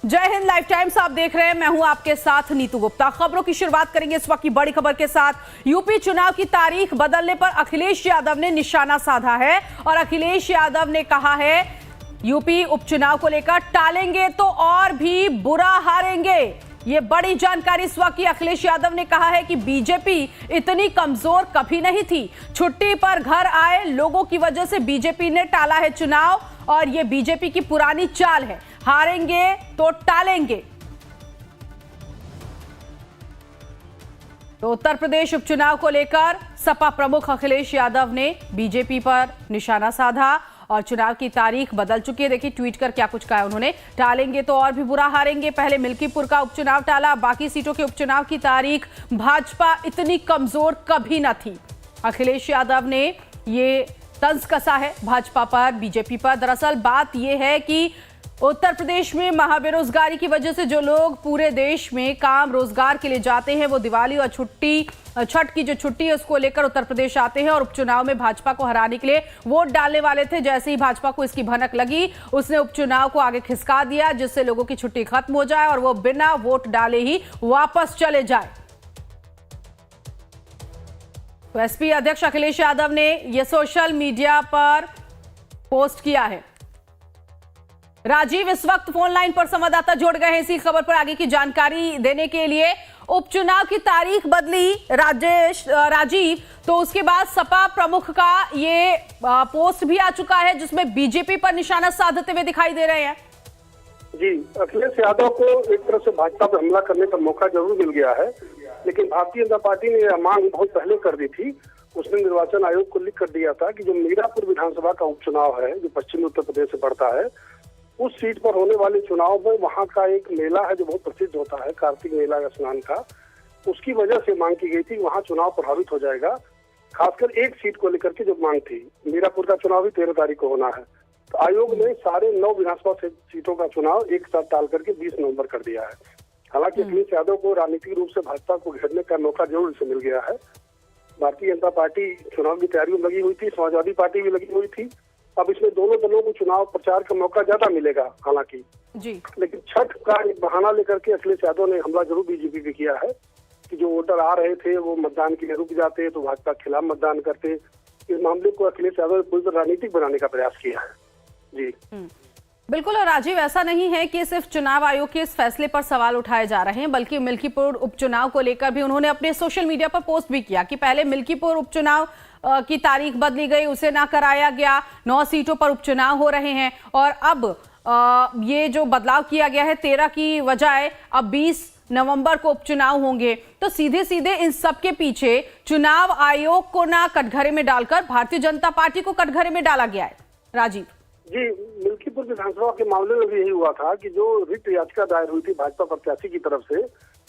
जय Hind life times आप देख रहे हैं। मैं हूं आपके साथ नीतू गुप्ता। खबरों की शुरुआत करेंगे इस वक्त की बड़ी खबर के साथ। यूपी चुनाव की तारीख बदलने पर अखिलेश यादव ने निशाना साधा है और अखिलेश यादव ने कहा है यूपी उपचुनाव को लेकर टालेंगे तो और भी बुरा हारेंगे। ये बड़ी जानकारी इस वक्त की। अखिलेश यादव ने कहा है कि बीजेपी इतनी कमजोर कभी नहीं थी। छुट्टी पर घर आए लोगों की वजह से बीजेपी ने टाला है चुनाव और ये बीजेपी की पुरानी चाल है। हारेंगे तो टालेंगे। तो उत्तर प्रदेश उपचुनाव को लेकर सपा प्रमुख अखिलेश यादव ने बीजेपी पर निशाना साधा और चुनाव की तारीख बदल चुकी है। देखिए ट्वीट कर क्या कुछ कहा उन्होंने। टालेंगे तो और भी बुरा हारेंगे। पहले मिल्कीपुर का उपचुनाव टाला, बाकी सीटों के उपचुनाव की तारीख। भाजपा इतनी कमजोर कभी न थी। अखिलेश यादव ने ये तंज कसा है भाजपा पर, बीजेपी पर। दरअसल बात यह है कि उत्तर प्रदेश में महाबेरोजगारी की वजह से जो लोग पूरे देश में काम रोजगार के लिए जाते हैं वो दिवाली और छठ की जो छुट्टी है उसको लेकर उत्तर प्रदेश आते हैं और उपचुनाव में भाजपा को हराने के लिए वोट डालने वाले थे। जैसे ही भाजपा को इसकी भनक लगी उसने उपचुनाव को आगे खिसका दिया जिससे लोगों की छुट्टी खत्म हो जाए और वो बिना वोट डाले ही वापस चले जाए। तो एसपी अध्यक्ष अखिलेश यादव ने यह सोशल मीडिया पर पोस्ट किया है। राजीव इस वक्त फोन लाइन पर संवाददाता जुड़ गए हैं इसी खबर पर आगे की जानकारी देने के लिए। उपचुनाव की तारीख बदली राजीव, तो उसके बाद सपा प्रमुख का ये पोस्ट भी आ चुका है जिसमें बीजेपी पर निशाना साधते हुए दिखाई दे रहे हैं। जी, अखिलेश यादव को एक तरह से भाजपा पर हमला करने का मौका जरूर मिल गया है, लेकिन भारतीय जनता पार्टी ने यह मांग बहुत पहले कर दी थी। उसने निर्वाचन आयोग को लिख कर दिया था कि जो मीरापुर विधानसभा का उपचुनाव है जो पश्चिमी उत्तर प्रदेश से पड़ता है, उस सीट पर होने वाले चुनाव में वहां का एक मेला है जो बहुत प्रसिद्ध होता है, कार्तिक मेला स्नान का। उसकी वजह से मांग की गई थी वहां चुनाव प्रभावित हो जाएगा। खासकर एक सीट को लेकर के जो मांग थी, मीरापुर का चुनाव भी 13 तारीख को होना है, तो आयोग ने सारे 9 विधानसभा सीटों का चुनाव एक साथ टाल करके 20 नवंबर कर दिया है। हालांकि अखिलेश यादव को राजनीतिक रूप से भाजपा को घेरने का मौका जरूर इसे मिल गया है। भारतीय जनता पार्टी चुनाव की तैयारियों में लगी हुई थी, समाजवादी पार्टी भी लगी हुई थी। अब इसमें दोनों दलों को चुनाव प्रचार का मौका ज्यादा मिलेगा हालांकि जी, लेकिन छठ का एक बहाना लेकर के अखिलेश यादव ने हमला जरूर बीजेपी पे किया है कि जो वोटर आ रहे थे वो मतदान के लिए रुक जाते तो भाजपा के खिलाफ मतदान करते। इस मामले को अखिलेश यादव ने पूरी तरह राजनीतिक बनाने का प्रयास किया है। जी बिल्कुल। और राजीव, ऐसा नहीं है कि सिर्फ चुनाव आयोग के इस फैसले पर सवाल उठाए जा रहे हैं, बल्कि मिल्कीपुर उपचुनाव को लेकर भी उन्होंने अपने सोशल मीडिया पर पोस्ट भी किया कि पहले मिल्कीपुर उपचुनाव की तारीख बदली गई, उसे ना कराया गया। 9 सीटों पर उपचुनाव हो रहे हैं और अब ये जो बदलाव किया गया है 13 की बजाय अब 20 नवंबर को उपचुनाव होंगे। तो सीधे सीधे इन सब के पीछे चुनाव आयोग को ना कटघरे में डालकर भारतीय जनता पार्टी को कटघरे में डाला गया है। राजीव जी, मिल्कीपुर विधानसभा के मामले में भी यही हुआ था कि जो रिट याचिका दायर हुई थी भाजपा प्रत्याशी की तरफ से,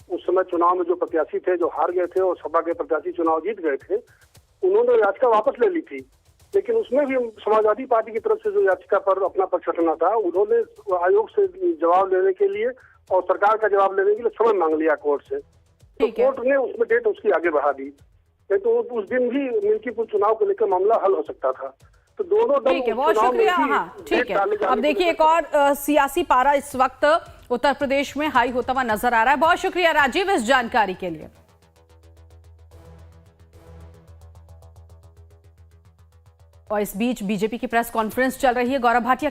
उस समय चुनाव में जो प्रत्याशी थे जो हार गए थे और सपा के प्रत्याशी चुनाव जीत गए थे, उन्होंने याचिका वापस ले ली थी। लेकिन उसमें भी समाजवादी पार्टी की तरफ से जो याचिका पर अपना पक्ष रखना था, उन्होंने आयोग से जवाब लेने के लिए और सरकार का जवाब लेने के लिए समय मांग लिया कोर्ट से। तो कोर्ट ने उसमें डेट उसकी आगे बढ़ा दी, तो उस दिन भी मिल्कीपुर चुनाव को लेकर मामला हल हो सकता था। तो दोनों ठीक है, बहुत शुक्रिया। हाँ ठीक है। अब देखिए एक और सियासी पारा इस वक्त उत्तर प्रदेश में हाई होता हुआ नजर आ रहा है। बहुत शुक्रिया राजीव इस जानकारी के लिए। और इस बीच बीजेपी की प्रेस कॉन्फ्रेंस चल रही है। गौरव भाटिया